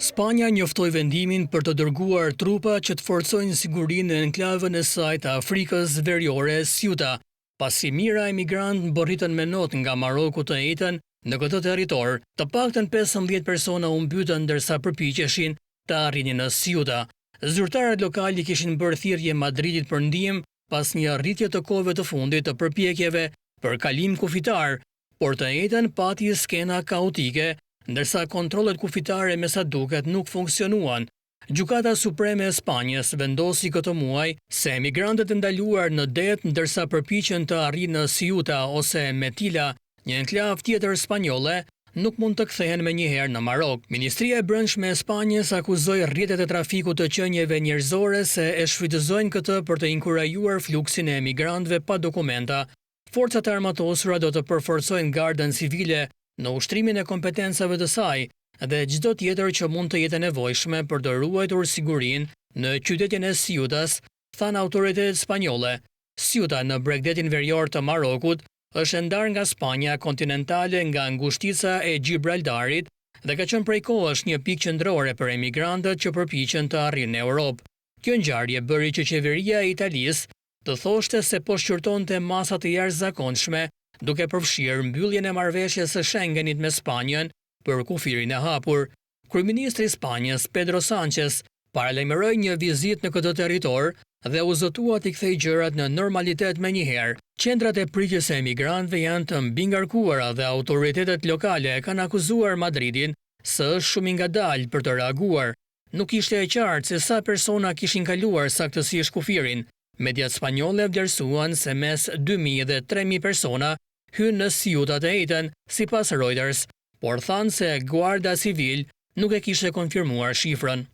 Spanja njoftoi vendimin për të dërguar trupa që të forcojnë sigurinë në enklavën e saj të Afrikës Veriore, Ceuta, pasi mijëra emigrantë mborritën me not nga Maroku të ecën në këtë territor. Të paktën 15 persona u mbytën ndërsa përpiqeshin të arrinin në Ceuta. Zyrtarët lokal i kishin bërë thirrje Madridit për ndihmë pas një arritje të kohëve të fundit të përpjekjeve për kalim kufitar, por të ecën pati skena kaotike, ndërsa kontrollet kufitare me sa duket nuk funksionuan. Gjykata Supreme e Spanjës vendosi këtë muaj se emigrantët e ndaluar në det ndërsa përpiqen të arrijnë në Ceuta ose Melilla, një enklavë tjetër spanjolle, nuk mund të kthehen menjëherë në Marok. Ministria e Brendshme e Spanjës akuzoi rrjetet e trafikut të qenieve njerëzore se e shfrytëzojnë këtë për të inkurajuar fluksin e emigrantëve pa dokumenta. Forcat e armatosura do të përforcojnë gardën civile në ushtrimin e kompetencave të saj dhe çdo tjetër që mund të jetë nevojshme për të ruajtur sigurinë në qytetin e Ceutas, thanë autoritetet spanjolle. Ceuta në bregdetin verior të Marokut është ndarë nga Spanja kontinentale nga ngushtica e Gibraltarit dhe ka qenë prej kohësh një pikë qendrore për emigrantët që përpiqen të arrijnë në Europë. Kjo ngjarje bëri që qeveria e Italisë të thoshte se po shqyrtonte masa të jashtëzakonshme, duke përfshirë mbylljen e marrëveshjes së Schengenit me Spanjën për kufirin e hapur. Kryeministri i Spanjës, Pedro Sánchez, paralajmëroi një vizitë në këtë territor dhe u zotua t'i kthejë gjërat në normalitet menjëherë. Qendrat e pritjes së emigrantëve janë të mbingarkuara dhe autoritetet lokale kanë akuzuar Madridin se është shumë i ngadalë për të reaguar. Nuk ishte e qartë se sa persona kishin kaluar saktësisht kufirin. Mediat spanjolle vlerësuan se mes 2000 dhe 3000 persona hynë në Ceuta të ecën, sipas Reuters, por thanë se Guardia Civil nuk e kishte konfirmuar shifrën.